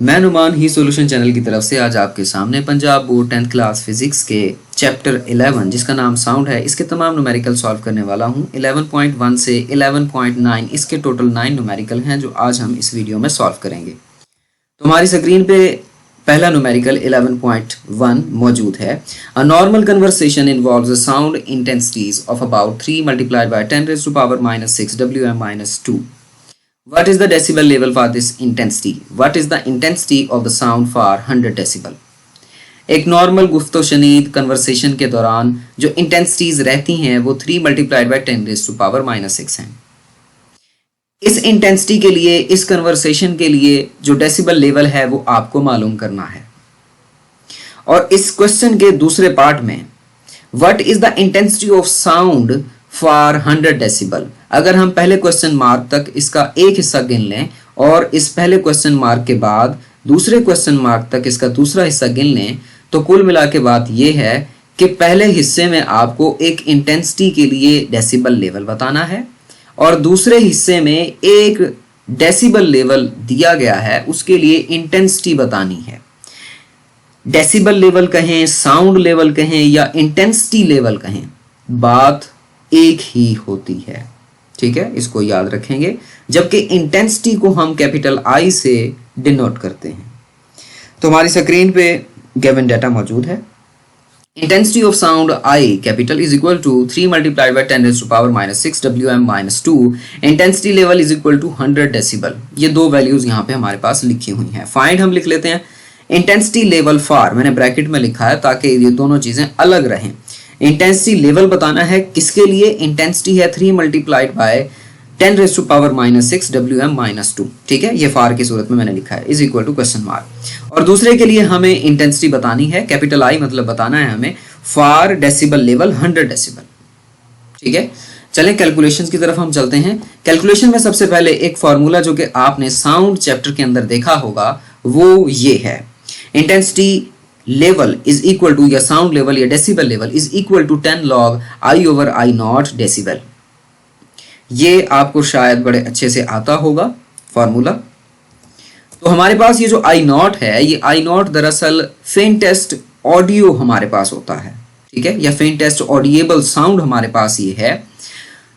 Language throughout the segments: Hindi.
मैं नुमान ही सॉल्यूशन चैनल की तरफ से आज आपके सामने Punjab board 10th class physics के चैप्टर 11 जिसका नाम साउंड है, इसके तमाम न्यूमेरिकल सॉल्व करने वाला हूं। 11.1 से 11.9 इसके टोटल 9 न्यूमेरिकल हैं जो आज हम इस वीडियो में सॉल्व करेंगे। तो हमारी स्क्रीन पे पहला न्यूमेरिकल 11.1 मौजूद है। A normal conversation involves a sound intensities of about 3 multiplied by 10⁻⁻6 Wm-2। What is the decibel level for this intensity? What is the intensity of the sound for 100 decibel? एक नॉर्मल गुफ्तो-शनीद कन्वर्सेशन के दौरान जो इंटेंसिटीज रहती हैं वो 3 मल्टीप्लाइड बाय 10⁻⁻6 हैं। इस इंटेंसिटी के लिए, इस कन्वर्सेशन के लिए जो डेसिबल लेवल है वो आपको मालूम करना है। और इस क्वेश्चन के दूसरे पार्ट में what is the intensity of sound for 100 decibel, अगर हम पहले क्वेश्चन मार्क तक इसका एक हिस्सा गिन लें और इस पहले क्वेश्चन मार्क के बाद दूसरे क्वेश्चन मार्क तक इसका दूसरा हिस्सा गिन लें, तो कुल मिला के बात यह है कि पहले हिस्से में आपको एक इंटेंसिटी के लिए डेसिबल लेवल बताना है और दूसरे हिस्से में एक डेसिबल लेवल दिया गया है उसके लिए इंटेंसिटी बतानी है। डेसिबल लेवल कहें, साउंड लेवल कहें या इंटेंसिटी लेवल कहें, बात एक ही होती है। ठीक है, इसको याद रखेंगे। जबकि इंटेंसिटी को हम कैपिटल आई से डिनोट करते हैं। तो हमारी स्क्रीन पे गिवन डाटा मौजूद है। Intensity of sound I capital is equal to 3 multiplied by 10⁻⁻6 Wm-2। Intensity level is equal to 100 decibel. ये दो वैल्यूज यहाँ पे हमारे पास लिखी हुई हैं। फाइंड हम लिख लेते हैं इंटेंसिटी लेवल फॉर, मैंने ब्रैकेट में लिखा है ताकि ये दोनों चीजें अलग रहें। इंटेंसिटी लेवल बताना है किसके लिए, इंटेंसिटी है 3 मल्टीप्लाइड बाय 10⁻⁻6 Wm-2। ठीक है, ये फार की सूरत में मैंने लिखा है is equal to question mark. और दूसरे के लिए हमें इंटेंसिटी बतानी है, कैपिटल आई मतलब बताना है हमें फॉर डेसिबल लेवल 100 डेसिबल। ठीक है, चलें कैलकुलेशंस की तरफ हम चलते हैं। कैलकुलेशन में सबसे पहले एक फॉर्मूला जो कि आपने साउंड चैप्टर के अंदर देखा होगा वो ये है, intensity level is equal to, या साउंड लेवल या decibel level is equal to 10 log I/I0 decibel. ये आपको शायद बड़े अच्छे से आता होगा फॉर्मूला। तो हमारे पास ये जो I0 है, ये I0 दरअसल फेंटेस्ट ऑडियो हमारे पास होता है। ठीक है, या फेंटेस्ट ऑडिएबल साउंड हमारे पास ये है,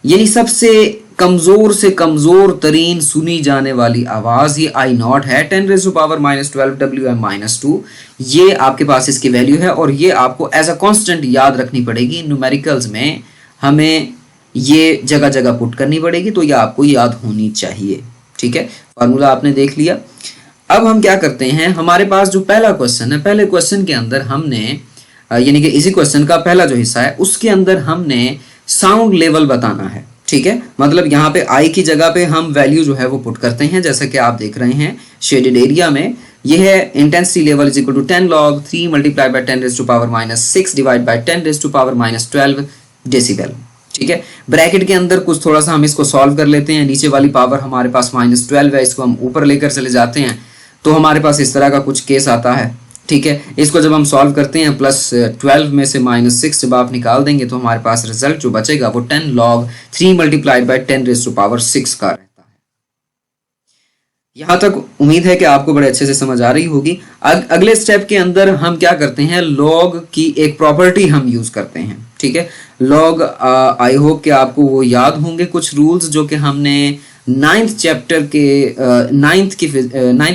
यानी सबसे कमजोर से कमजोर तरीन सुनी जाने वाली आवाज ये I0 है। 10⁻⁻12 Wm-2 ये आपके पास इसकी वैल्यू है और ये आपको एज अ कांस्टेंट याद रखनी पड़ेगी। न्यूमेरिकल्स में हमें ये जगह जगह पुट करनी पड़ेगी, तो ये आपको याद होनी चाहिए। ठीक है, फार्मूला आपने देख लिया। अब हम क्या करते हैं, हमारे पास जो पहला क्वेश्चन है, पहले क्वेश्चन के अंदर हमने यानी कि इसी क्वेश्चन का पहला जो हिस्सा है उसके अंदर हमने साउंड लेवल बताना है। ठीक है, मतलब यहाँ पे आई की जगह पे हम वैल्यू जो है वो पुट करते हैं, जैसा कि आप देख रहे हैं शेडेड एरिया में। ये है intensity level is equal to 10 log 3 multiplied by 10⁻⁻6 divide by 10⁻⁻12 decibel. ठीक है, ब्रैकेट के अंदर कुछ थोड़ा सा हम इसको सॉल्व कर लेते हैं। नीचे वाली पावर हमारे पास -12 है, इसको हम ऊपर लेकर चले जाते हैं तो हमारे पास इस तरह का कुछ केस आता है। ठीक है, इसको जब हम सॉल्व करते हैं +12 में से -6 जब आप निकाल देंगे तो हमारे पास रिजल्ट जो बचेगा वो 10 log 3 मल्टीप्लाइड बाय 10⁻6 का रहता है। यहां तक उम्मीद है कि आपको बड़े अच्छे से समझ आ रही होगी। अगले स्टेप के अंदर हम क्या करते हैं, लॉग की एक प्रॉपर्टी हम यूज करते हैं। ठीक है, लॉग आई होप कि आपको वो याद होंगे कुछ रूल्स जो कि हमने 9th चैप्टर के 9th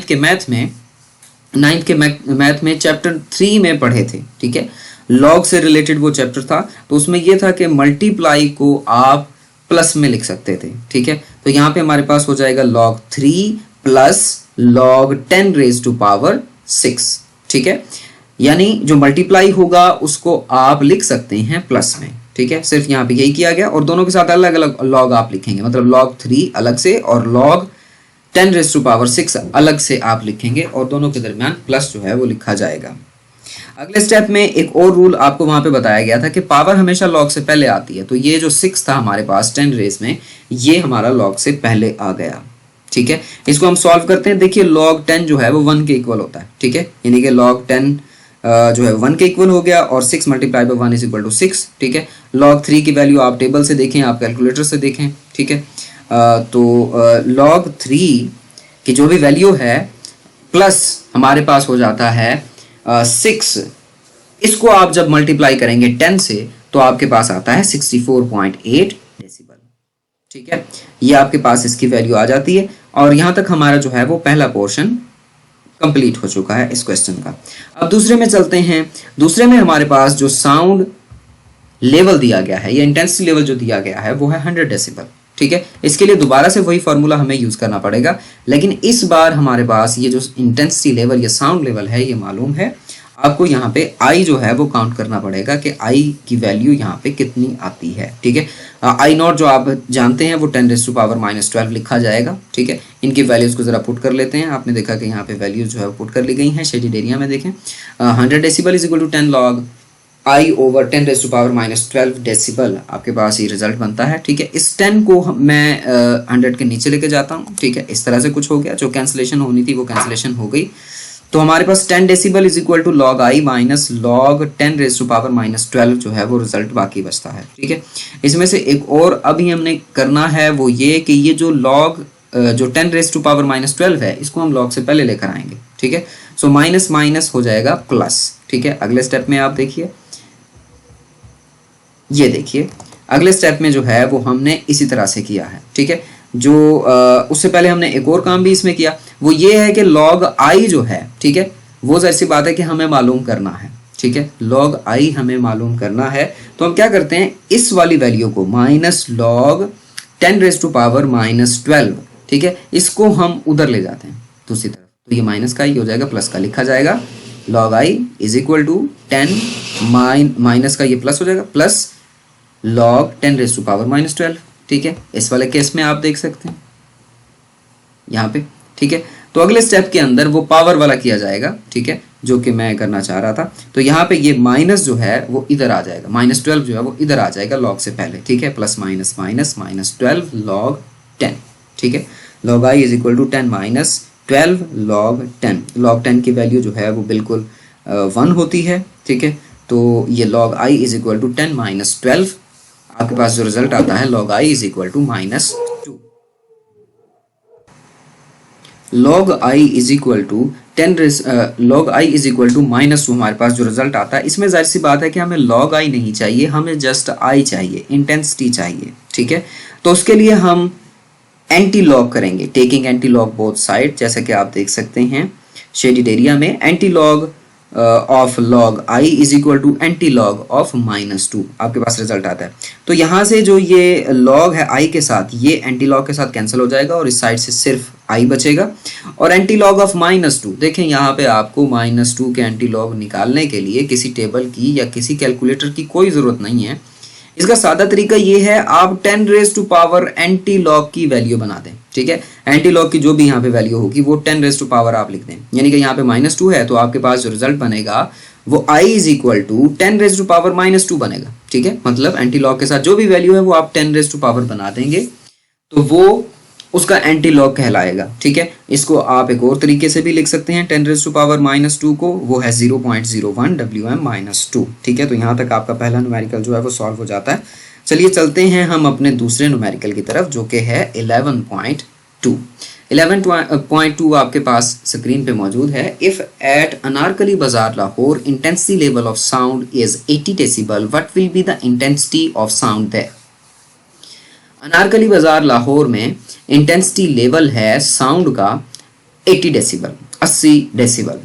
के मैथ में चैप्टर 3 में पढ़े थे। ठीक है, लॉग से रिलेटेड वो चैप्टर था, तो उसमें ये था कि मल्टीप्लाई को आप प्लस में लिख सकते थे। ठीक है, तो यहाँ पे हमारे पास हो जाएगा log 3 प्लस log 10⁻6। ठीक है, यानी जो मल्टीप्लाई होगा उसको आप लिख सकते हैं प्लस में। ठीक है, सिर्फ यहाँ पे यही किया गया और दोनों के साथ अलग अलग लॉग आप लिखेंगे, मतलब log 3 अलग से और log 10⁻6 अलग से आप लिखेंगे और दोनों के दरमियान प्लस जो है वो लिखा जाएगा। अगले स्टेप में एक और रूल आपको वहां पे बताया गया था कि पावर हमेशा लॉग से पहले आती है। तो ये जो 6 था हमारे पास 10 रेज में, ये हमारा लॉग से पहले आ गया। ठीक है, इसको हम सॉल्व करते हैं। देखिए log 10 जो है वो 1 के इक्वल होता है। ठीक है, यानी कि log 10 जो है 1 के इक्वल हो गया और 6 multiply by 1 is equal to 6। ठीक है, log 3 की वैल्यू आप टेबल से देखें, आप कैलकुलेटर से देखें। ठीक है, तो log 3 की जो भी वैल्यू है प्लस हमारे पास हो जाता है 6। इसको आप जब मल्टीप्लाई करेंगे 10 से तो आपके पास आता है 64.8 डेसिबल। ठीक है, ये आपके पास इसकी वैल्यू आ जाती है। और यहाँ तक हमारा जो है वो पहला पोर्शन कंप्लीट हो चुका है इस क्वेश्चन का। अब दूसरे में चलते हैं। दूसरे में हमारे पास जो साउंड लेवल दिया गया है, ये इंटेंसिटी लेवल जो दिया गया है वो है 100 डेसिबल। ठीक है, इसके लिए दोबारा से वही फॉर्मूला हमें यूज करना पड़ेगा, लेकिन इस बार हमारे पास ये जो इंटेंसिटी लेवल या साउंड लेवल है ये मालूम है। आपको यहाँ पे आई जो है वो काउंट करना पड़ेगा कि आई की वैल्यू यहाँ पे कितनी आती है। ठीक है, आई नॉट जो आप जानते हैं वो 10⁻⁻12 लिखा जाएगा। ठीक है, इनकी वैल्यूज को जरा पुट कर लेते हैं। आपने देखा कि यहाँ पे वैल्यूज जो है पुट कर ली गई हैं शेडेड एरिया में। देखें 100 decibel is equal to 10 log I over 10⁻⁻12 decibel, आपके पास ये रिजल्ट बनता है। ठीक है, इस 10 को मैं 100 के नीचे लेके जाता हूँ। ठीक है, इस तरह से कुछ हो गया, जो कैंसिलेशन होनी थी वो कैंसिलेशन हो गई। तो हमारे पास 10 decibel is equal to log I minus log 10⁻⁻12 जो है वो रिजल्ट बाकी बचता है। ठीक है, इसमें से एक और अभी हमने करना है वो ये कि ये जो लॉग जो 10⁻⁻12 है इसको हम लॉग से पहले लेकर आएंगे। ठीक है, सो माइनस माइनस हो जाएगा प्लस। ठीक है, अगले स्टेप में आप देखिए, ये देखिए अगले स्टेप में जो है वो हमने इसी तरह से किया है। ठीक है, जो उससे पहले हमने एक और काम भी इसमें किया, वो ये है कि लॉग आई जो है, ठीक है, वो जाहिर सी बात है कि हमें मालूम करना है। ठीक है, लॉग आई हमें मालूम करना है, तो हम क्या करते हैं, इस वाली वैल्यू को माइनस लॉग 10⁻⁻12, ठीक है, इसको हम उधर ले जाते हैं दूसरी तरफ, तो ये माइनस का ही हो जाएगा, प्लस का लिखा जाएगा। Log I is equal to 10 minus का ये प्लस हो जाएगा, प्लस लॉग 10⁻⁻12। ठीक है, इस वाले केस में आप देख सकते हैं यहाँ पे। ठीक है, तो अगले स्टेप के अंदर वो पावर वाला किया जाएगा। ठीक है, जो कि मैं करना चाह रहा था। तो यहाँ पे ये माइनस जो है वो इधर आ जाएगा, -12 जो है वो इधर आ जाएगा लॉग से पहले। ठीक है, प्लस माइनस माइनस -12 लॉग 10। ठीक है, log I is equal to 10 minus 12 log 10। Log 10 की वैल्यू जो है वो बिल्कुल 1 होती है। ठीक है, तो ये log I is equal to 10 minus 12, आपके पास जो रिजल्ट आता है log I is equal to -2। Log I is equal to 10 log I is equal to -2 हमारे पास जो रिजल्ट आता है, इसमें जाहिर सी बात है कि हमें लॉग आई नहीं चाहिए, हमें जस्ट आई चाहिए, इंटेंसिटी चाहिए। ठीक है, तो उसके लिए हम एंटी लॉग करेंगे, taking antilog both side, जैसे कि आप देख सकते हैं शेडेड एरिया में। Antilog of log I is equal to antilog of -2 आपके पास रिजल्ट आता है। तो यहाँ से जो ये लॉग है आई के साथ, ये एंटी लॉग के साथ कैंसिल हो जाएगा और इस साइड से सिर्फ आई बचेगा। और एंटी लॉग ऑफ -2, देखें यहाँ पे आपको -2 के एंटी लॉग निकालने के लिए किसी टेबल की या किसी कैलकुलेटर की कोई ज़रूरत नहीं है। इसका सादा तरीका ये है, आप 10 raise to power antilog की वैल्यू बना दें। ठीक है, एंटी लॉग की जो भी यहाँ पे वैल्यू होगी वो 10 रेज़ टू पावर आप लिख दें, यानी कि यहाँ पे -2 है तो आपके पास जो रिजल्ट बनेगा वो i is equal to 10 raise to power -2 बनेगा। ठीक है, मतलब एंटी लॉग के साथ जो भी वैल्यू है वो आप 10 रेज़ टू पावर बना देंगे तो वो उसका एंटी लॉग कहलाएगा। ठीक है, इसको आप एक और तरीके से भी लिख सकते हैं 10 रेज़ टू पावर -2 को, वो है 0.01 Wm-2। ठीक है, तो यहाँ तक आपका पहला न्यूमेरिकल जो है वो सॉल्व हो जाता है। चलिए चलते हैं हम अपने दूसरे न्यूमेरिकल की तरफ, जो कि है 11.2। 11.2 आपके पास स्क्रीन पे मौजूद है। If at Anarkali Bazaar Lahore intensity level of sound is 80 decibel, what will be the intensity of sound there. Anarkali Bazaar Lahore में इंटेंसिटी लेवल है साउंड का 80 डेसिबल, 80 डेसिबल।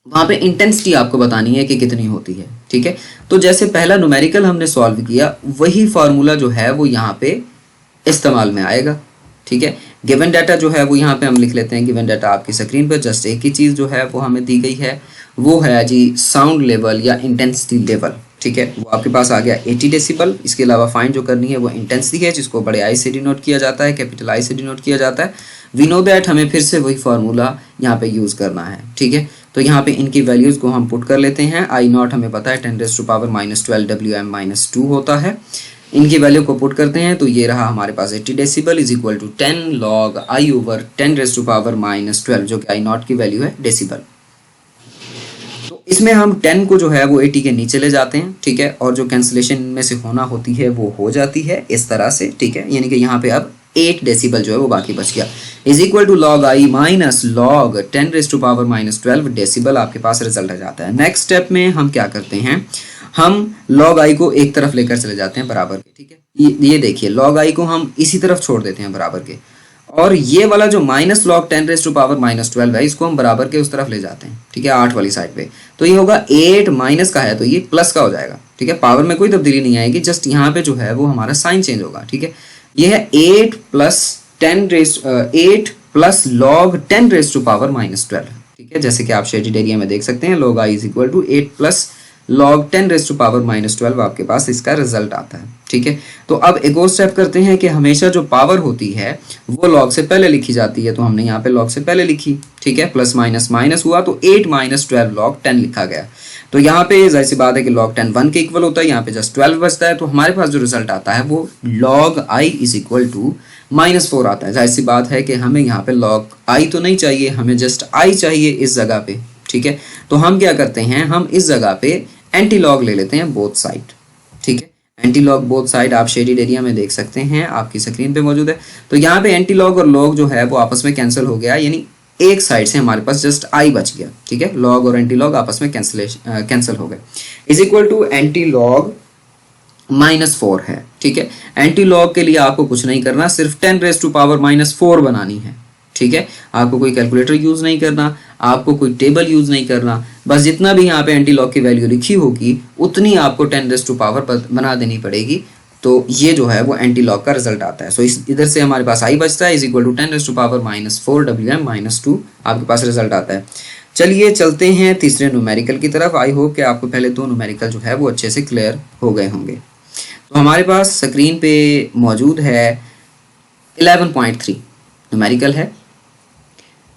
वहाँ पे इंटेंसिटी आपको बतानी है कि कितनी होती है। ठीक है, तो जैसे पहला न्यूमेरिकल हमने सॉल्व किया वही फार्मूला जो है वो यहाँ पे इस्तेमाल में आएगा। ठीक है, गिवन डाटा जो है वो यहाँ पे हम लिख लेते हैं। गिवन डाटा आपकी स्क्रीन पर जस्ट एक ही चीज़ जो है वो हमें दी गई है, वो है जी साउंड लेवल या इंटेंसिटी लेवल। ठीक है, वो आपके पास आ गया 80 डेसिबल। इसके अलावा फाइंड जो करनी है वो इंटेंसिटी है, जिसको बड़े आई से डिनोट किया जाता है, कैपिटल आई से डिनोट किया जाता है। वी नो दैट हमें फिर से वही फार्मूला यहाँ पे यूज़ करना है। ठीक है, तो यहाँ पे इनकी वैल्यूज़ को हम पुट कर लेते हैं। आई नॉट हमें पता है 10 रेज़ टू पावर -12 Wm-2 होता है। इनकी वैल्यू को पुट करते हैं तो ये रहा हमारे पास 80 decibel is equal to 10 log I over 10 raise to power -12, जो कि आई नॉट की वैल्यू है डेसिबल। तो इसमें हम 10 को जो है वो 80 के नीचे ले जाते हैं। ठीक है, और जो कैंसिलेशन में से होना होती है वो हो जाती है इस तरह से। ठीक है, यानी कि यहाँ पे अब 8 डेसिबल जो है वो बाकी बच गया, is equal to log I minus log 10⁻⁻12 decibel आपके पास रिजल्ट आ जाता है। नेक्स्ट स्टेप में हम क्या करते हैं, हम लॉग आई को एक तरफ लेकर चले जाते हैं बराबर के, ठीक है। ये देखिए लॉग आई को हम इसी तरफ छोड़ देते हैं बराबर के, और ये वाला जो माइनस लॉग 10⁻⁻12 है इसको हम बराबर के उस तरफ ले जाते हैं, ठीक है, 8 वाली साइड पे। तो ये होगा 8 माइनस का है तो ये प्लस का हो जाएगा, ठीक है। पावर में कोई तब्दीली नहीं आएगी, जस्ट यहाँ पे जो है वो हमारा साइन चेंज होगा, ठीक है। ये है 8 प्लस लॉग 10⁻⁻12, ठीक है। जैसे कि आप शेडेड एरिया में देख सकते हैं log I is equal to 8 plus log 10⁻⁻12 आपके पास इसका रिजल्ट आता है, ठीक है। तो अब एक और स्टेप करते हैं कि हमेशा जो पावर होती है वो लॉग से पहले लिखी जाती है, तो हमने यहाँ पे लॉग से पहले लिखी, ठीक है। प्लस माइनस माइनस हुआ तो 8 माइनस 12 log 10 लिखा गया। तो यहाँ पे जाहिर सी बात है कि log 10 1 के इक्वल होता है, यहाँ पे जस्ट 12 बचता है, तो हमारे पास जो रिजल्ट आता है वो log i is equal to -4 आता है। जाहिर सी बात है कि हमें यहाँ पे log i तो नहीं चाहिए, हमें जस्ट i चाहिए इस जगह पे, ठीक है। तो हम क्या करते हैं, हम इस जगह पे एंटी लॉग ले लेते हैं बोथ साइड, ठीक है। एंटी लॉग बोथ साइड आप शेडेड एरिया में देख सकते हैं, आपकी स्क्रीन पे मौजूद है। तो यहाँ पे एंटी लॉग और लॉग जो है वो आपस में कैंसिल हो गया, यानी एक साइड से हमारे पास जस्ट आई बच गया, ठीक है। लॉग और एंटी लॉग आपस में कैंसिल हो गए, is equal to antilog -4 है, ठीक है। एंटी लॉग के लिए आपको कुछ नहीं करना, सिर्फ 10⁻⁻4 बनानी है, ठीक है। आपको कोई कैलकुलेटर यूज नहीं करना, आपको कोई टेबल यूज नहीं करना, बस जितना भी यहाँ पे एंटी लॉग की वैल्यू लिखी होगी उतनी आपको 10⁻⁴ बना देनी पड़ेगी। तो ये जो है वो एंटी लॉग का रिजल्ट आता है। सो इस इधर से हमारे पास आई बचता है, इज इक्वल टू 10⁻⁴ WM-2 आपके पास रिजल्ट आता है। चलिए चलते हैं तीसरे न्यूमेरिकल की तरफ। आई होप कि आपको पहले 2 न्यूमेरिकल जो है वो अच्छे से क्लियर हो गए होंगे। तो हमारे पास स्क्रीन पे मौजूद है 11.3 न्यूमेरिकल है।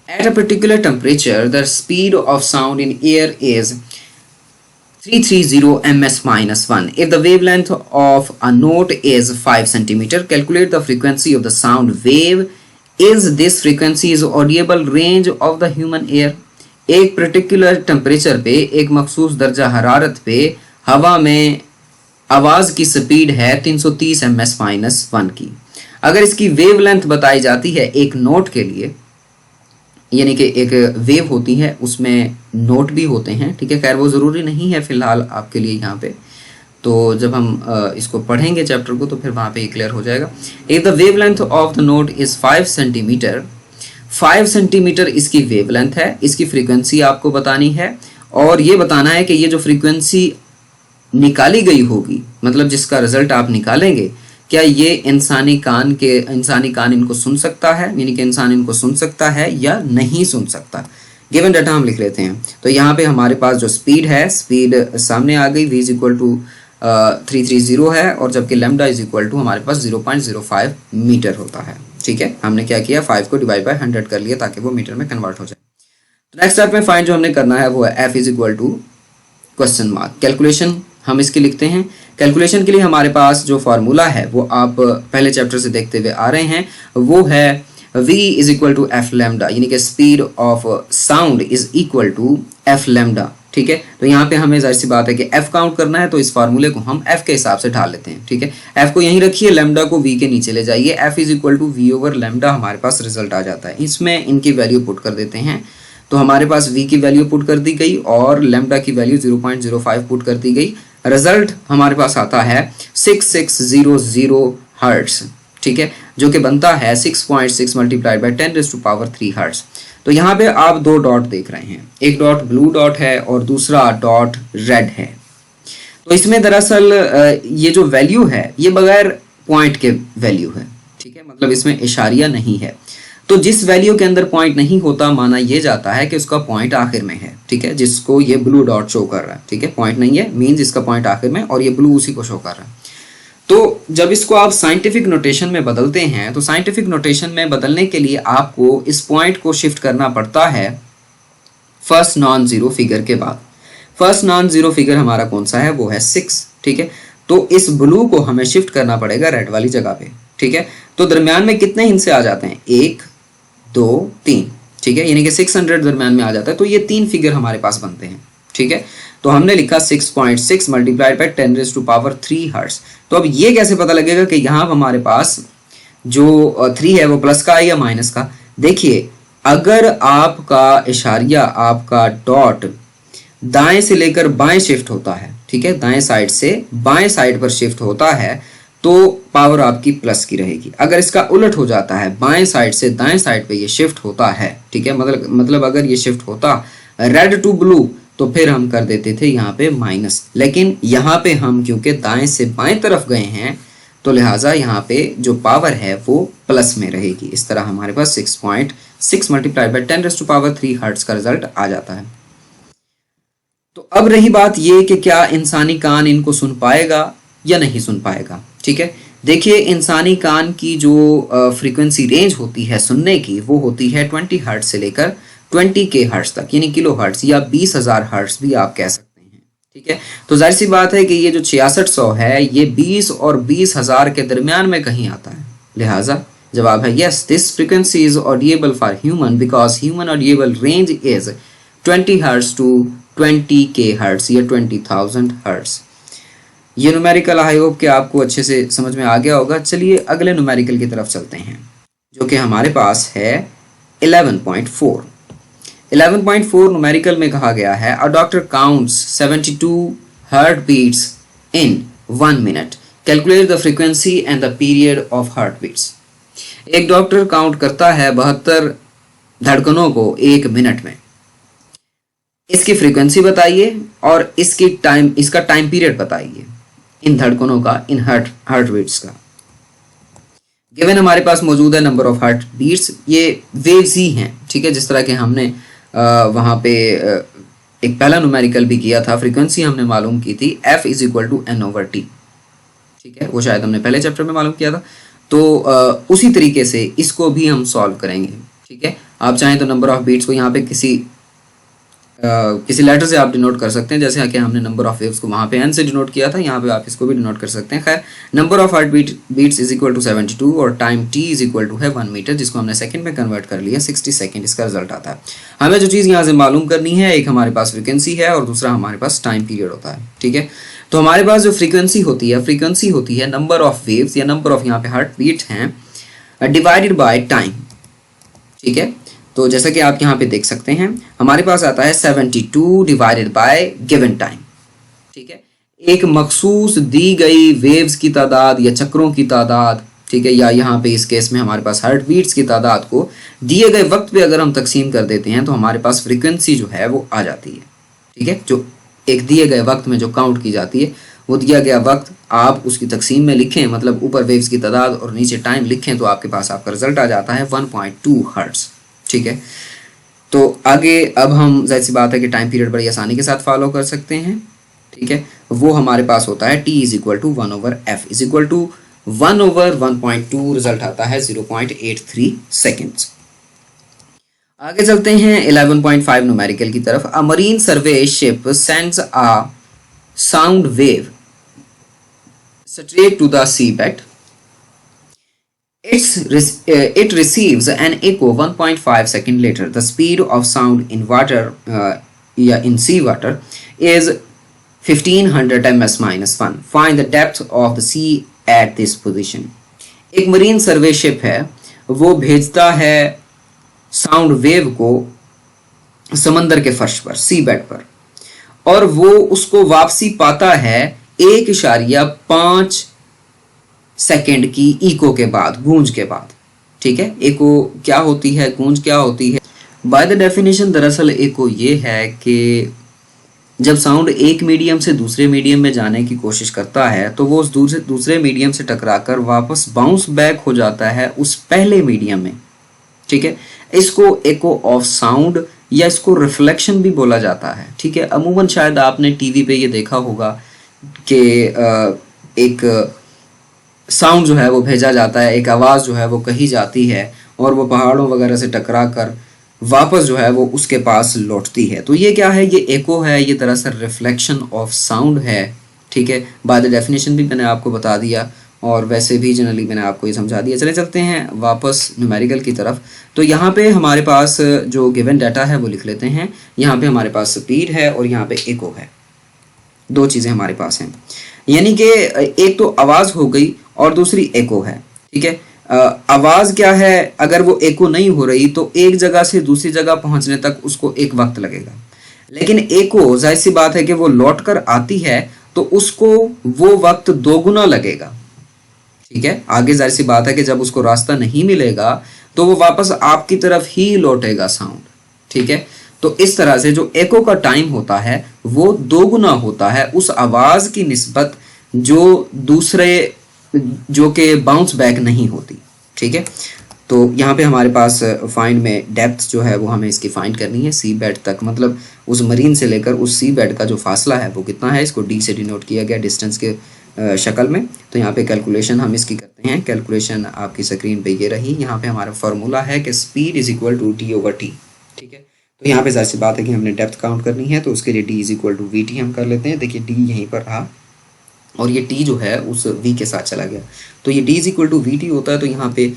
At a particular temperature, the speed of sound in air is 330 ms-1. If the wavelength of a note is 5 cm, calculate the frequency of the sound wave. Is this frequency is audible range of the human ear? एक पर्टिकुलर टेम्परेचर पे, एक मखसूस दर्जा हरारत पे हवा में आवाज़ की स्पीड है 330 ms-1 की। अगर इसकी वेवलेंथ बताई जाती है एक नोट के लिए, यानी कि एक वेव होती है उसमें नोट भी होते हैं, ठीक है। खैर वो ज़रूरी नहीं है फ़िलहाल आपके लिए यहाँ पे, तो जब हम इसको पढ़ेंगे चैप्टर को तो फिर वहाँ पे ये क्लियर हो जाएगा। If the wave length of the note is 5 centimetre, 5 centimetre इसकी वेव लेंथ है, इसकी फ्रीक्वेंसी आपको बतानी है, और ये बताना है कि ये जो फ्रीक्वेंसी निकाली गई होगी, मतलब जिसका रिजल्ट आप निकालेंगे, क्या ये इंसानी कान इनको सुन सकता है, यानी कि इंसान इनको सुन सकता है या नहीं सुन सकता। गिवन डाटा हम लिख लेते हैं। तो यहाँ पे हमारे पास जो स्पीड है, स्पीड सामने आ गई, v इज इक्वल टू 330 है, और जबकि लैम्डा इज इक्वल टू हमारे पास 0.05 मीटर होता है, ठीक है। हमने क्या किया, 5 को डिवाइड बाय 100 कर लिया ताकि वो मीटर में कन्वर्ट हो जाए। नेक्स्ट स्टेप में फाइंड जो हमने करना है वो है f is equal to question mark. Calculation हम इसकी लिखते हैं। कैलकुलेशन के लिए हमारे पास जो फार्मूला है वो आप पहले चैप्टर से देखते हुए आ रहे हैं, वो है v is equal to F lambda, यानी कि speed of sound is equal to F lambda, ठीक है। तो यहाँ पे हमें जाहिर सी बात है कि f काउंट करना है, तो इस फार्मूले को हम f के हिसाब से ढाल लेते हैं, ठीक है। f को यहीं रखिए, लैम्डा को v के नीचे ले जाइए, f is equal to v over lambda हमारे पास रिजल्ट आ जाता है। इसमें इनकी वैल्यू पुट कर देते हैं, तो हमारे पास v की वैल्यू पुट कर दी गई और लैम्डा की वैल्यू 0.05 पुट कर दी गई। रिजल्ट हमारे पास आता है 6600 हर्ट्स, ठीक है, जो कि बनता है 6.6 मल्टीप्लाइड बाई 10⁻³ हर्ट्स। तो यहाँ पे आप 2 डॉट देख रहे हैं, एक डॉट ब्लू डॉट है और दूसरा डॉट रेड है। तो इसमें दरअसल ये जो वैल्यू है ये बगैर पॉइंट के वैल्यू है, ठीक है, मतलब इसमें इशारिया नहीं है। तो जिस वैल्यू के अंदर पॉइंट नहीं होता माना यह जाता है कि उसका पॉइंट आखिर में है, ठीक है, जिसको ये ब्लू डॉट शो कर रहा है, ठीक है। पॉइंट नहीं है मींस इसका पॉइंट आखिर में, और ये ब्लू उसी को शो कर रहा है। तो जब इसको आप साइंटिफिक नोटेशन में बदलते हैं, तो साइंटिफिक नोटेशन में बदलने के लिए आपको इस पॉइंट को शिफ्ट करना पड़ता है फर्स्ट नॉन जीरो फिगर के बाद। फर्स्ट नॉन जीरो फिगर हमारा कौन सा है, वो है 6, ठीक है। तो इस ब्लू को हमें शिफ्ट करना पड़ेगा रेड वाली जगह पे, ठीक है। तो दरमियान में कितने हिंसे आ जाते हैं, 1 2 3, ठीक है, यानी कि 600 दरमियान में आ जाता है। तो ये 3 फिगर हमारे पास बनते हैं, ठीक है। तो हमने लिखा 6.6 मल्टीप्लाइड बाई 10⁻³ हर्ट्स। तो अब ये कैसे पता लगेगा कि यहाँ हमारे पास जो 3 है वो प्लस का है या माइनस का। देखिए अगर आपका इशारिया, आपका डॉट दाएं से लेकर बाएं शिफ्ट होता है, ठीक है, दाएं साइड से बाएं साइड पर शिफ्ट होता है तो पावर आपकी प्लस की रहेगी। अगर इसका उलट हो जाता है, बाएं साइड से दाएं साइड पे ये शिफ्ट होता है, ठीक है, मतलब अगर ये शिफ्ट होता रेड टू ब्लू तो फिर हम कर देते थे यहाँ पे माइनस, लेकिन यहाँ पे हम क्योंकि दाएं से बाएं तरफ गए हैं तो लिहाजा यहाँ पे जो पावर है वो प्लस में रहेगी। इस तरह हमारे पास 6.6 मल्टीप्लाइड बाई 10⁻³ हर्ट्ज का रिजल्ट आ जाता है। तो अब रही बात ये कि क्या इंसानी कान इनको सुन पाएगा या नहीं सुन पाएगा, ठीक है। देखिए इंसानी कान की जो फ्रीक्वेंसी रेंज होती है सुनने की वो होती है 20 हर्ट्ज से लेकर 20K हर्ट्ज तक, यानी किलो हर्ट्ज या 20,000 हर्ट्ज भी आप कह सकते हैं, ठीक है। तो जाहिर सी बात है कि ये जो 6600 है ये 20 और 20,000 के दरमियान में कहीं आता है। लिहाजा जवाब है yes, this frequency is audible for human because human audible range is 20 hertz to 20K hertz या 20,000 हर्ट्ज। ये न्यूमेरिकल आई होप कि आपको अच्छे से समझ में आ गया होगा। चलिए अगले न्यूमेरिकल की तरफ चलते हैं जो कि हमारे पास है 11.4। 11.4 न्यूमेरिकल में कहा गया है a doctor counts 72 heart beats in 1 minute, calculate the frequency and the period of heart beats. एक डॉक्टर काउंट करता है 72 धड़कनों को 1 मिनट में, इसकी फ्रीक्वेंसी बताइए और इसका टाइम पीरियड बताइए इन धड़कनों का, इन हार्ट बीट्स का। गिवन हमारे पास मौजूद है नंबर ऑफ हार्ट बीट्स, ये वेव्स ही हैं, ठीक है। जिस तरह के हमने वहाँ पे एक पहला न्यूमेरिकल भी किया था, फ्रीक्वेंसी हमने मालूम की थी F is equal to N/T, ठीक है, वो शायद हमने पहले चैप्टर में मालूम किया था। तो उसी तरीके से इसको भी हम सॉल्व करेंगे, ठीक है। आप चाहें तो नंबर ऑफ बीट्स को यहाँ पे किसी लेटर से आप डिनोट कर सकते हैं, जैसे कि हमने नंबर ऑफ वेव्स को वहाँ पे n से डिनोट किया था, यहाँ पे आप इसको भी डिनोट कर सकते हैं। खैर number of heart beats is equal to 72 और time t is equal to है 1 मीटर, जिसको हमने सेकंड में कन्वर्ट कर लिया, 60 सेकंड इसका रिजल्ट आता है। हमें जो चीज़ यहाँ से मालूम करनी है, एक हमारे पास फ्रीक्वेंसी है और दूसरा हमारे पास टाइम पीरियड होता है, ठीक है। तो हमारे पास जो फ्रीक्वेंसी होती है नंबर ऑफ वेव्स या नंबर ऑफ यहाँ पे हार्ट बीट हैं डिवाइडेड बाय टाइम, ठीक है। तो जैसा कि आप यहाँ पे देख सकते हैं हमारे पास आता है 72 डिवाइडेड बाय गिवन टाइम, ठीक है। एक मखसूस दी गई वेव्स की तादाद या चक्रों की तादाद, ठीक है, या यहाँ पे इस केस में हमारे पास हार्ट बीट्स की तादाद को दिए गए वक्त पे अगर हम तकसीम कर देते हैं तो हमारे पास फ्रीक्वेंसी जो है वो आ जाती है, ठीक है। जो एक दिए गए वक्त में जो काउंट की जाती है वो दिया गया वक्त आप उसकी तकसीम में लिखें, मतलब ऊपर वेव्स की तादाद और नीचे टाइम लिखें तो आपके पास आपका रिजल्ट आ जाता है 1.2 हर्ट्ज, ठीक है। तो आगे अब हम जाहिर सी बात है कि टाइम पीरियड बड़ी आसानी के साथ फॉलो कर सकते हैं, ठीक है। वो हमारे पास होता है t is equal to 1/f is equal to 1/1.2, result आता है 0.83 सेकेंड्स। आगे चलते हैं 11.5 न्यूमेरिकल की तरफ। A marine survey ship sends a sound wave straight to the sea bed. It receives an echo 1.5 seconds later. The speed of sound in water, in seawater, is 1500 ms-1. Find the depth of the sea at this position. एक मरीन सर्वे शिप है, वो भेजता है साउंड वेव को समंदर के फर्श पर, सी बेड पर, और वो उसको वापसी पाता है 1.5 सेकेंड की इको के बाद, गूंज के बाद, ठीक है। इको क्या होती है, गूंज क्या होती है? बाय द डेफिनेशन दरअसल इको ये है कि जब साउंड एक मीडियम से दूसरे मीडियम में जाने की कोशिश करता है तो वो उस दूसरे मीडियम से टकराकर वापस बाउंस बैक हो जाता है उस पहले मीडियम में, ठीक है। इसको इको ऑफ साउंड या इसको रिफ्लेक्शन भी बोला जाता है, ठीक है। अमूमन शायद आपने टीवी पे ये देखा होगा कि एक साउंड जो है वो भेजा जाता है, एक आवाज़ जो है वो कही जाती है और वो पहाड़ों वगैरह से टकरा कर वापस जो है वो उसके पास लौटती है। तो ये क्या है? ये एको है, ये दरअसल रिफ्लेक्शन ऑफ साउंड है, ठीक है। बाय द डेफिनेशन भी मैंने आपको बता दिया और वैसे भी जनरली मैंने आपको ये समझा दिया। चले चलते हैं वापस न्यूमेरिकल की तरफ। तो यहाँ पे हमारे पास जो गिवन डाटा है वो लिख लेते हैं। यहाँ पे हमारे पास स्पीड है और यहाँ पे एको है, दो चीज़ें हमारे पास हैं, यानी कि एक तो आवाज़ हो गई और दूसरी एको है, ठीक है। आवाज क्या है, अगर वो एको नहीं हो रही तो एक जगह से दूसरी जगह पहुंचने तक उसको एक वक्त लगेगा। लेकिन एको जाहिर सी बात है कि वो लौट कर आती है तो उसको वो वक्त दोगुना लगेगा। ठीक है, आगे जाहिर सी बात है कि जब उसको रास्ता नहीं मिलेगा तो वो वापस आपकी तरफ ही लौटेगा साउंड। ठीक है, तो इस तरह से जो एको का टाइम होता है वो दोगुना होता है उस आवाज की निस्बत जो दूसरे जो कि बाउंस बैक नहीं होती। ठीक है, तो यहाँ पे हमारे पास फाइंड में डेप्थ जो है वो हमें इसकी फाइंड करनी है सी बेड तक, मतलब उस मरीन से लेकर उस सी बेड का जो फासला है वो कितना है, इसको डी से डिनोट किया गया डिस्टेंस के शक्ल में। तो यहाँ पे कैलकुलेशन हम इसकी करते हैं। कैलकुलेशन आपकी स्क्रीन पे ये रही। यहाँ पे हमारा फार्मूला है कि speed is equal to D over T. ठीक है, तो यहाँ पे जाहिर सी बात है कि हमने डेप्थ काउंट करनी है, तो उसके लिए D is equal to V T हम कर लेते हैं। देखिए डी यहीं पर रहा और ये टी जो है उस v के साथ चला गया, तो ये d is equal to V T होता है। तो यहाँ पे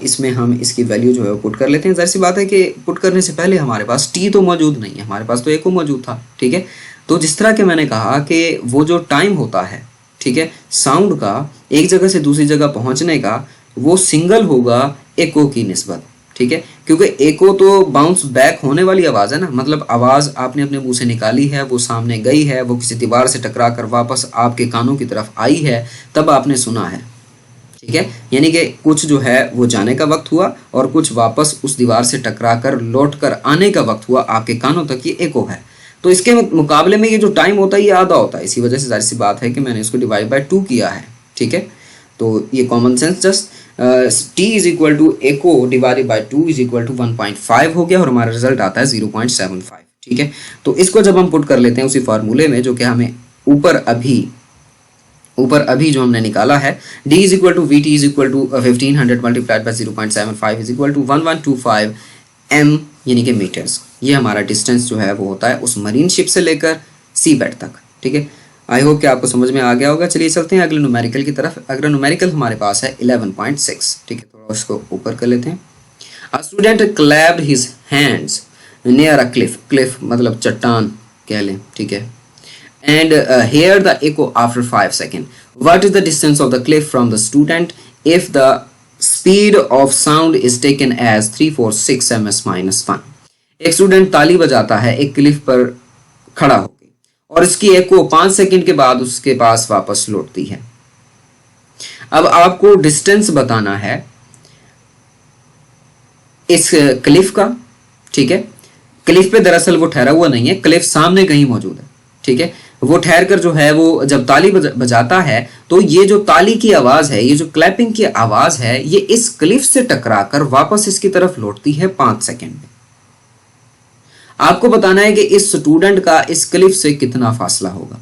इसमें हम इसकी वैल्यू जो है पुट कर लेते हैं। जाहिर सी बात है कि पुट करने से पहले हमारे पास t तो मौजूद नहीं है, हमारे पास तो एको मौजूद था। ठीक है, तो जिस तरह के मैंने कहा कि वो जो टाइम होता है, ठीक है, साउंड का एक जगह से दूसरी जगह पहुँचने का, वो सिंगल होगा एको की निस्बत। ठीक है, क्योंकि एको तो बाउंस बैक होने वाली आवाज है ना, मतलब आवाज आपने अपने मुंह से निकाली है, वो सामने गई है, वो किसी दीवार से टकरा कर वापस आपके कानों की तरफ आई है, तब आपने सुना है। ठीक है, यानी कि कुछ जो है वो जाने का वक्त हुआ और कुछ वापस उस दीवार से टकरा कर लौट कर आने का वक्त हुआ आपके कानों तक, ये एको है। तो इसके मुकाबले में ये जो टाइम होता है ये आधा होता है, इसी वजह से जाहिर सी बात है कि मैंने इसको डिवाइड बाय 2 किया है। ठीक है, तो ये common sense just T is equal to echo divided by 2 is equal to 1.5 हो गया और हमारा रिजल्ट आता है 0.75। ठीक है, तो इसको जब हम पुट कर लेते हैं उसी फार्मूले में जो कि हमें ऊपर अभी जो हमने निकाला है, d is equal to V T is equal to 1500 multiplied by 0.75 is equal to 1125 m यानी कि मीटर्स। ये हमारा डिस्टेंस जो है वो होता है उस मरीन शिप से लेकर सी बेड तक। ठीक है, आई होप कि आपको समझ में आ गया होगा। चलिए चलते हैं अगले न्यूमेरिकल की तरफ। अगला न्यूमेरिकल हमारे पास है 11.6। ठीक है, थोड़ा उसको ऊपर कर लेते हैं। A student clapped his hands near a cliff, cliff मतलब चट्टान कह लें। ठीक है, and hear the echo after 5 second. What is the distance of the cliff from the student if the speed of sound is taken as 346 ms-1। एक स्टूडेंट ताली बजाता है एक क्लिफ पर खड़ा हो और इसकी एको 5 सेकंड के बाद उसके पास वापस लौटती है। अब आपको डिस्टेंस बताना है इस क्लिफ का। ठीक है, क्लिफ पे दरअसल वो ठहरा हुआ नहीं है, क्लिफ सामने कहीं मौजूद है। ठीक है, वो ठहर कर जो है वो जब ताली बजाता है तो ये जो ताली की आवाज है, ये जो क्लैपिंग की आवाज है, ये इस क्लिफ से टकराकर वापस इसकी तरफ लौटती है 5 सेकंड में। आपको बताना है कि इस स्टूडेंट का इस क्लिफ से कितना फासला होगा,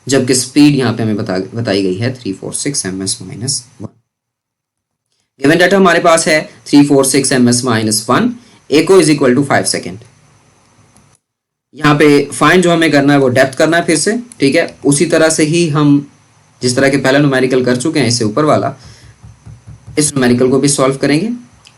जबकि स्पीड यहां पे हमें बताई गई है 346 ms-1। गिवन डाटा हमारे पास है 346 ms-1, echo is equal to 5 second. यहाँ पे फाइंड जो हमें करना है वो डेप्थ करना है फिर से। ठीक है, उसी तरह से ही हम जिस तरह के पहला न्यूमेरिकल कर चुके हैं, इससे ऊपर वाला, इस न्यूमेरिकल को भी सॉल्व करेंगे।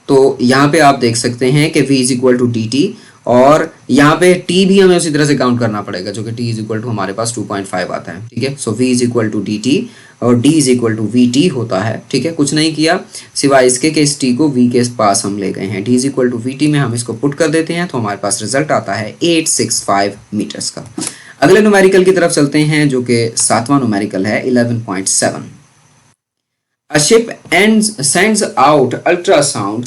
तो यहाँ पे आप देख सकते हैं कि v is equal to D T, और यहाँ पे t भी हमें उसी तरह से काउंट करना पड़ेगा, जो कि t इज इक्वल टू हमारे पास 2.5 आता है। ठीक है, so v is equal to D T और d is equal to V T होता है। ठीक है, कुछ नहीं किया सिवाय इसके कि इस t को v के पास हम ले गए हैं। d is equal to V T में हम इसको पुट कर देते हैं तो हमारे पास रिजल्ट आता है 865 मीटर्स का। अगले न्यूमेरिकल की तरफ चलते हैं जो कि 7वां न्यूमेरिकल है 11.7। A ship sends out ultrasound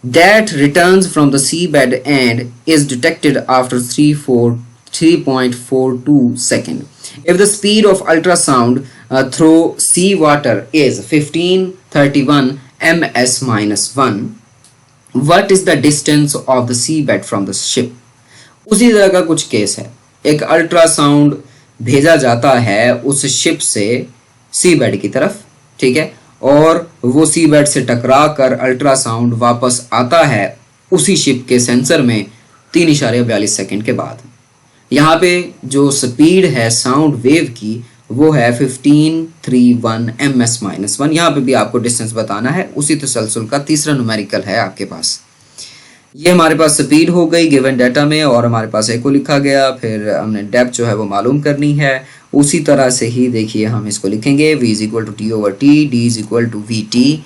that returns from the seabed and is detected after 3.42 seconds. If the speed of ultrasound through sea water is 1531 ms-1, what is the distance of the seabed from the ship? उसी तरह का कुछ केस है। एक अल्ट्रासाउंड भेजा जाता है उस शिप से सीबेड की तरफ। ठीक है, और वो सी बेड से टकरा कर अल्ट्रासाउंड वापस आता है उसी शिप के सेंसर में 3.42 सेकंड के बाद। यहाँ पे जो स्पीड है साउंड वेव की वो है 1531 ms-1। यहाँ पे भी आपको डिस्टेंस बताना है, उसी तसलसल का तीसरा न्यूमेरिकल है आपके पास। ये हमारे पास स्पीड हो गई गिवन डाटा में, और हमारे पास एको लिखा गया। फिर हमने डेप्थ जो है वो मालूम करनी है। उसी तरह से ही देखिए हम इसको लिखेंगे v is equal to T over T, D is equal to V T,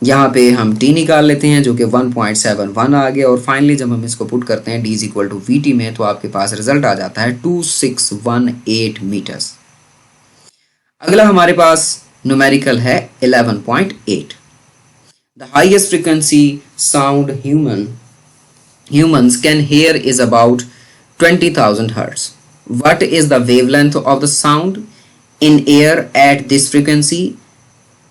यहाँ पे हम t निकाल लेते हैं जो कि 1.71 आ गया, और फाइनली जब हम इसको पुट करते हैं d is equal to V T में, तो आपके पास रिजल्ट आ जाता है 2618 मीटर्स। अगला हमारे पास न्यूमेरिकल है 11.8। The highest frequency sound humans can hear is about 20,000 hertz. What is the wavelength of the sound in air at this frequency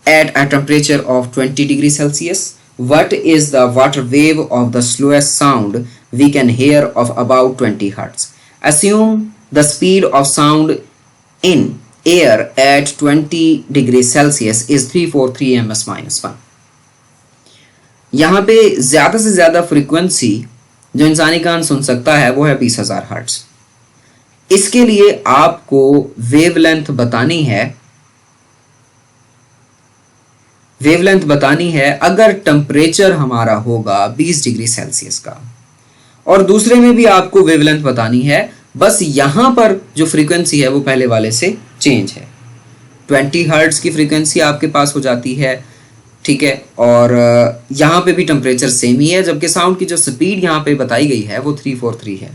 at a temperature of 20 degrees Celsius? What is the water wave of the slowest sound we can hear of about 20 hertz? Assume the speed of sound in air at 20 degrees Celsius is 343 ms minus 1. यहाँ पे ज़्यादा से ज़्यादा फ्रीक्वेंसी जो इंसानी कान सुन सकता है वो है 20,000 हर्ट्ज। इसके लिए आपको वेवलेंथ बतानी है अगर टेम्परेचर हमारा होगा 20 डिग्री सेल्सियस का, और दूसरे में भी आपको वेवलेंथ बतानी है, बस यहाँ पर जो फ्रीक्वेंसी है वो पहले वाले से चेंज है। 20 हर्ट्ज की फ्रीक्वेंसी आपके पास हो जाती है, ठीक है, और यहाँ पे भी टेम्परेचर सेम ही है, जबकि साउंड की जो स्पीड यहाँ पे बताई गई है वो 343 है।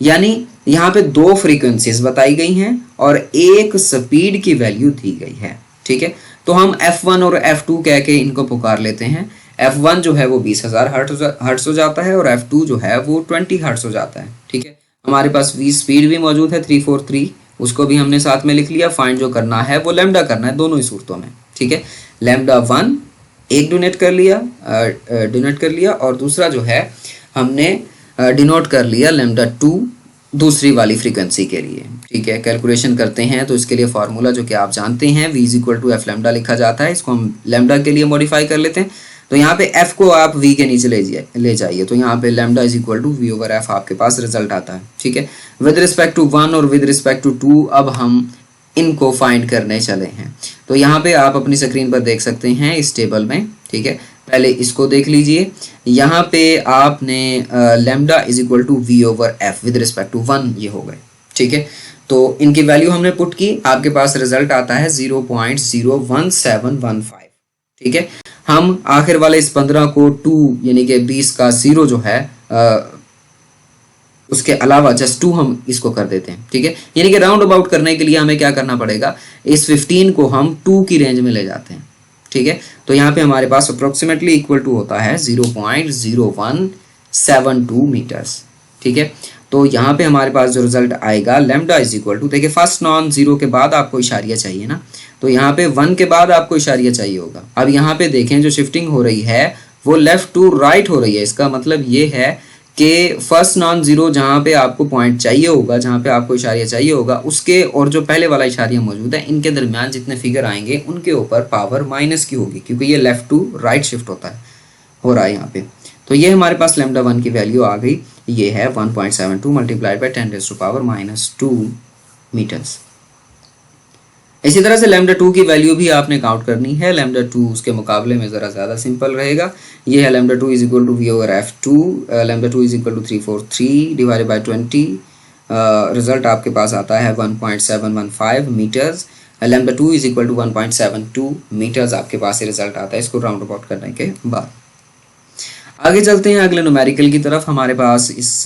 यानी यहाँ पे दो फ्रीक्वेंसीज बताई गई हैं और एक स्पीड की वैल्यू दी गई है, ठीक है। तो हम F1 और F2 कह के इनको पुकार लेते हैं। F1 जो है वो 20,000 हर्ट्ज हो जाता है और F2 जो है वो 20 हर्ट्ज हो जाता है, ठीक है। हमारे पास V स्पीड भी मौजूद है 343, उसको भी हमने साथ में लिख लिया। फाइंड जो करना है वो लैम्डा करना है दोनों ही सूरतों में, ठीक है। लैम्डा 1 एक डोनेट कर लिया और दूसरा जो है हमने डिनोट कर लिया लैम्डा 2 दूसरी वाली फ्रीक्वेंसी के लिए, ठीक है। कैलकुलेशन करते हैं तो इसके लिए फार्मूला जो कि आप जानते हैं v is equal to F lambda लिखा जाता है, इसको हम लैम्डा के लिए मॉडिफाई कर लेते हैं। तो यहाँ पे f को आप v के नीचे ले जाइए, तो यहाँ पे lambda is equal to v over f आपके पास रिजल्ट आता है, ठीक है। विद रिस्पेक्ट टू 1 और विद रिस्पेक्ट टू 2 अब हम इनको फाइंड करने चले हैं। तो यहाँ पे आप अपनी स्क्रीन पर देख सकते हैं इस टेबल में, ठीक है। पहले इसको देख लीजिए, यहाँ पे आपने lambda is equal to V over F with respect to 1 ये हो गए, ठीक है। तो इनकी वैल्यू हमने पुट की, आपके पास रिजल्ट आता है 0.01715, ठीक है। हम आखिर वाले इस 15 को 2 यानी कि 20 का 0 जो है उसके अलावा जस्ट 2 हम इसको कर देते हैं, ठीक है। यानी कि राउंड अबाउट करने के लिए हमें क्या करना पड़ेगा, इस 15 को हम 2 की रेंज में ले जाते हैं, ठीक है। तो यहाँ पे हमारे पास अप्रोक्सीमेटली इक्वल टू होता है 0.0172 मीटर्स, ठीक है। तो यहाँ पे हमारे पास जो रिजल्ट आएगा लैम्डा इज इक्वल टू, देखिए फर्स्ट नॉन जीरो के बाद आपको इशारिया चाहिए ना, तो यहाँ पे 1 के बाद आपको इशारिया चाहिए होगा। अब यहाँ पे देखें जो शिफ्टिंग हो रही है वो लेफ्ट टू राइट हो रही है, इसका मतलब ये है कि फर्स्ट नॉन जीरो जहाँ पे आपको पॉइंट चाहिए होगा, जहाँ पे आपको इशारिया चाहिए होगा, उसके और जो पहले वाला इशारिया मौजूद है इनके दरमियान जितने फिगर आएंगे उनके ऊपर पावर माइनस की होगी, क्योंकि ये लेफ्ट टू राइट शिफ्ट हो रहा है यहाँ पे। तो ये हमारे पास लैम्डा 1 की वैल्यू आ गई, ये है 1.72 मल्टीप्लाइड बाई 10⁻⁻2 मीटर्स। इसी तरह से लैम्डा 2 की वैल्यू भी आपने काउंट करनी है। लैम्डा 2 उसके मुकाबले में ज़रा ज़्यादा सिंपल रहेगा। ये है lambda 2 is equal to V over F 2, lambda 2 is equal to 343 divided by 20, result आपके पास आता है 1.715 metres. Lambda 2 is equal to 1.72 metres आपके पास ये रिजल्ट आता है इसको राउंड अबाउट करने के बाद। आगे चलते हैं अगले न्यूमेरिकल की तरफ। हमारे पास इस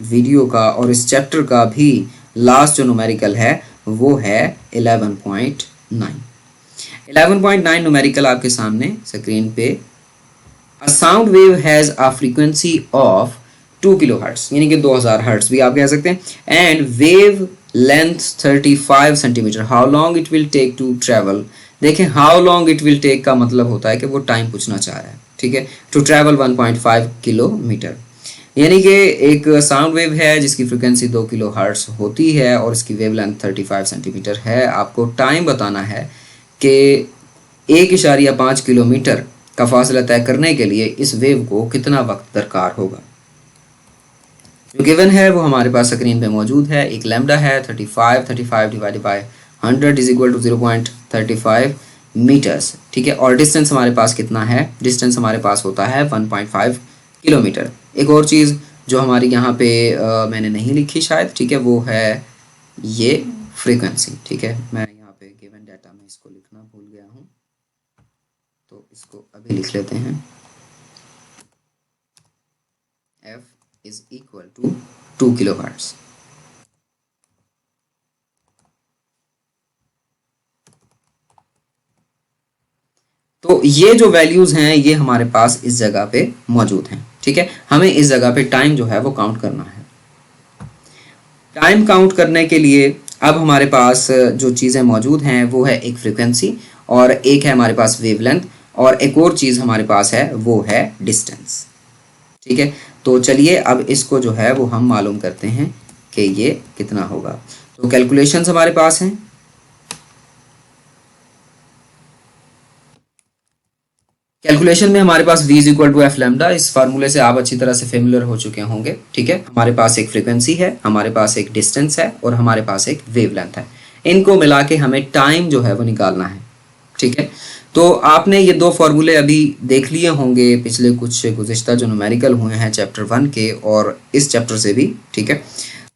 वीडियो का और इस चैप्टर का भी लास्ट जो न्यूमेरिकल है वो है 11.9। 11.9 न्यूमेरिकल आपके सामने स्क्रीन पे। A sound wave has a frequency of 2 kilohertz, यानी कि 2000 हर्ट्ज भी आप कह सकते हैं, and wave length 35 centimetre. How long it will take to travel. देखें how long it will take का मतलब होता है कि वो टाइम पूछना चाह रहा है, ठीक है। टू ट्रेवल 1.5 किलोमीटर, यानी कि एक साउंड वेव है जिसकी फ्रिक्वेंसी 2 किलो हर्ट्ज होती है और इसकी वेव लेंथ 35 सेंटीमीटर है। आपको टाइम बताना है कि 1.5 किलोमीटर का फासला तय करने के लिए इस वेव को कितना वक्त दरकार होगा। जो गिवन है वो हमारे पास स्क्रीन पे मौजूद है। एक लैम्डा है 35 divided by 100 is equal to 0.35 metres, ठीक है। और डिस्टेंस हमारे पास कितना है, डिस्टेंस हमारे पास होता है 1.5 किलोमीटर। एक और चीज़ जो हमारी यहाँ पे मैंने नहीं लिखी शायद, ठीक है, वो है ये फ्रीक्वेंसी, ठीक है। मैं यहाँ पे गिवन डाटा में इसको लिखना भूल गया हूँ, तो इसको अभी लिख लेते हैं, f is equal to 2 kilohertz. तो ये जो वैल्यूज हैं ये हमारे पास इस जगह पे मौजूद हैं, ठीक है। हमें इस जगह पे टाइम जो है वो काउंट करना है। टाइम काउंट करने के लिए अब हमारे पास जो चीज़ें मौजूद हैं वो है एक फ्रीक्वेंसी और एक है हमारे पास वेवलेंथ और एक और चीज़ हमारे पास है वो है डिस्टेंस, ठीक है। तो चलिए अब इसको जो है वो हम मालूम करते हैं कि ये कितना होगा। तो कैलकुलेशंस हमारे पास हैं। कैलकुलेशन में हमारे पास v is equal to F lambda, इस फार्मूले से आप अच्छी तरह से फेमिलियर हो चुके होंगे, ठीक है। हमारे पास एक फ्रीक्वेंसी है, हमारे पास एक डिस्टेंस है और हमारे पास एक वेवलेंथ है। इनको मिला के हमें टाइम जो है वो निकालना है, ठीक है। तो आपने ये दो फार्मूले अभी देख लिए होंगे पिछले कुछ गुज़िश्ता जो न्यूमेरिकल हुए हैं चैप्टर 1 के और इस चैप्टर से भी, ठीक है।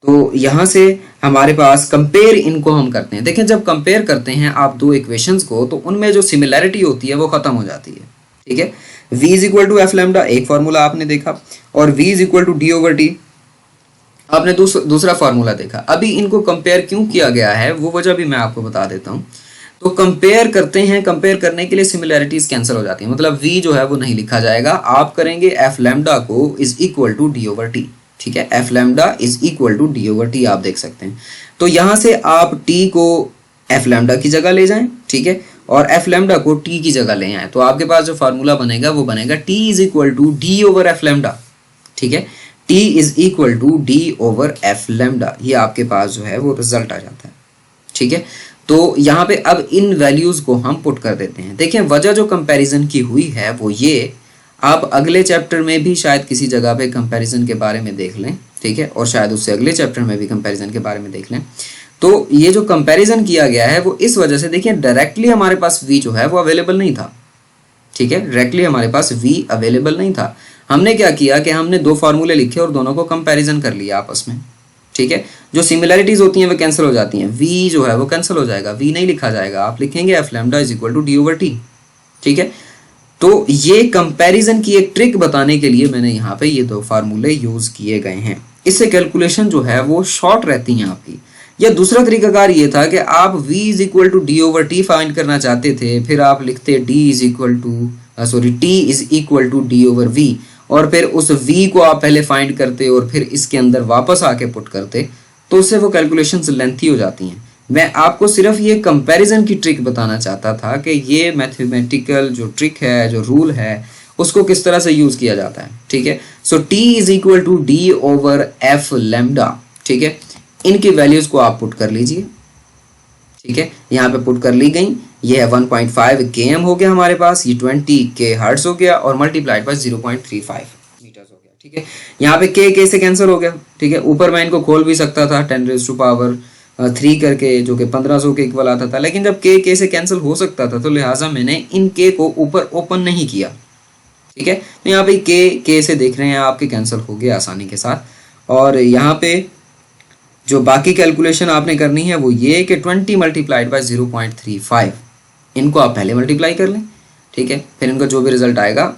तो यहाँ से हमारे पास कंपेयर इनको हम करते हैं। देखें जब कंपेयर करते हैं आप दो इक्वेशंस को तो उनमें जो सिमिलैरिटी होती है वो ख़त्म हो जाती है, ठीक है। v is equal to F lambda एक फार्मूला आपने देखा और v is equal to D over T आपने दूसरा फार्मूला देखा। अभी इनको कंपेयर क्यों किया गया है वो वजह भी मैं आपको बता देता हूँ। तो कंपेयर करते हैं, कंपेयर करने के लिए सिमिलैरिटीज कैंसिल हो जाती है, मतलब v जो है वो नहीं लिखा जाएगा, आप करेंगे एफ लैम्डा को is equal to D over T, ठीक है। F lambda is equal to D over T आप देख सकते हैं। तो यहाँ से आप t को एफ लैम्डा की जगह ले जाएं, ठीक है, और एफ लैम्डा को टी की जगह ले आए तो आपके पास जो फार्मूला बनेगा वो बनेगा T is equal to D over F lambda, ठीक है। T is equal to D over F lambda, ये आपके पास जो है वो रिजल्ट आ जाता है, ठीक है। तो यहाँ पे अब इन वैल्यूज को हम पुट कर देते हैं। देखें वजह जो कंपैरिजन की हुई है वो ये, आप अगले चैप्टर में भी शायद किसी जगह पे कंपैरिजन के बारे में देख लें, ठीक है, और शायद उससे अगले चैप्टर में भी कंपैरिजन के बारे में देख लें। तो ये जो कंपैरिजन किया गया है वो इस वजह से, देखिए डायरेक्टली हमारे पास v जो है वो अवेलेबल नहीं था, ठीक है। डायरेक्टली हमारे पास v अवेलेबल नहीं था। हमने क्या किया कि हमने दो फार्मूले लिखे और दोनों को कंपैरिजन कर लिया आपस में, ठीक है। जो सिमिलैरिटीज होती हैं वो कैंसिल हो जाती हैं, v जो है वो कैंसिल हो जाएगा, v नहीं लिखा जाएगा, आप लिखेंगे F lambda is equal to D over T, ठीक है। तो ये कंपैरिजन की एक ट्रिक बताने के लिए मैंने यहाँ पे ये दो फार्मूले यूज किए गए हैं। इससे कैलकुलेशन जो है वो शॉर्ट रहती हैं आपकी। या दूसरा तरीकाकार ये था कि आप v is equal to D over T find करना चाहते थे, फिर आप लिखते d is equal to t is equal to D over v और फिर उस v को आप पहले फाइंड करते और फिर इसके अंदर वापस आके पुट करते, तो उससे वो कैलकुलेशंस लेंथी हो जाती हैं। मैं आपको सिर्फ ये कंपैरिजन की ट्रिक बताना चाहता था कि ये मैथमेटिकल जो ट्रिक है, जो रूल है, उसको किस तरह से यूज किया जाता है, ठीक है। So t is equal to D over F lambda, ठीक है। इनकी वैल्यूज को आप पुट कर लीजिए, ठीक है। यहाँ पे पुट कर ली गई, ये है 1.5 km हो गया हमारे पास, ये 20 के हर्ट्ज हो गया और मल्टीप्लाइड बाय 0.35 मीटर्स हो गया, ठीक है। यहाँ पे के से कैंसिल हो गया, ठीक है। ऊपर मैं इनको खोल भी सकता था 10⁻³ करके, जो कि 1500 के इक्वल आता था, लेकिन जब के से कैंसिल हो सकता था तो लिहाजा मैंने इन के को ऊपर ओपन नहीं किया, ठीक है। तो यहाँ पे के से देख रहे हैं आपके कैंसिल हो गया आसानी के साथ। और यहाँ पे जो बाकी कैलकुलेशन आपने करनी है वो ये कि 20 मल्टीप्लाइड बाय 0.35, इनको आप पहले मल्टीप्लाई कर लें, ठीक है। फिर इनका जो भी रिजल्ट आएगा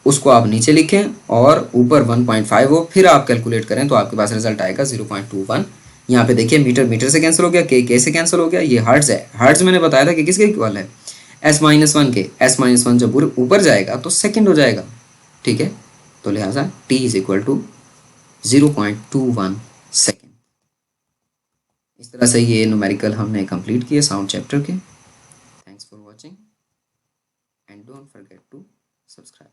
उसको आप नीचे लिखें और ऊपर 1.5 हो, फिर आप कैलकुलेट करें तो आपके पास रिजल्ट आएगा 0.21। यहाँ पे देखिए मीटर से कैंसिल हो गया, के से कैंसिल हो गया, ये हर्ट्ज है। हर्ट्ज मैंने बताया था कि किसके इक्वल है, s-1 के। s-1 जब ऊपर जाएगा तो सेकेंड हो जाएगा, ठीक है। तो लिहाजा t is equal to 0.21 second. इस तरह से ये न्यूमेरिकल हमने कंप्लीट किए साउंड चैप्टर के। Thanks for watching and don't forget to subscribe.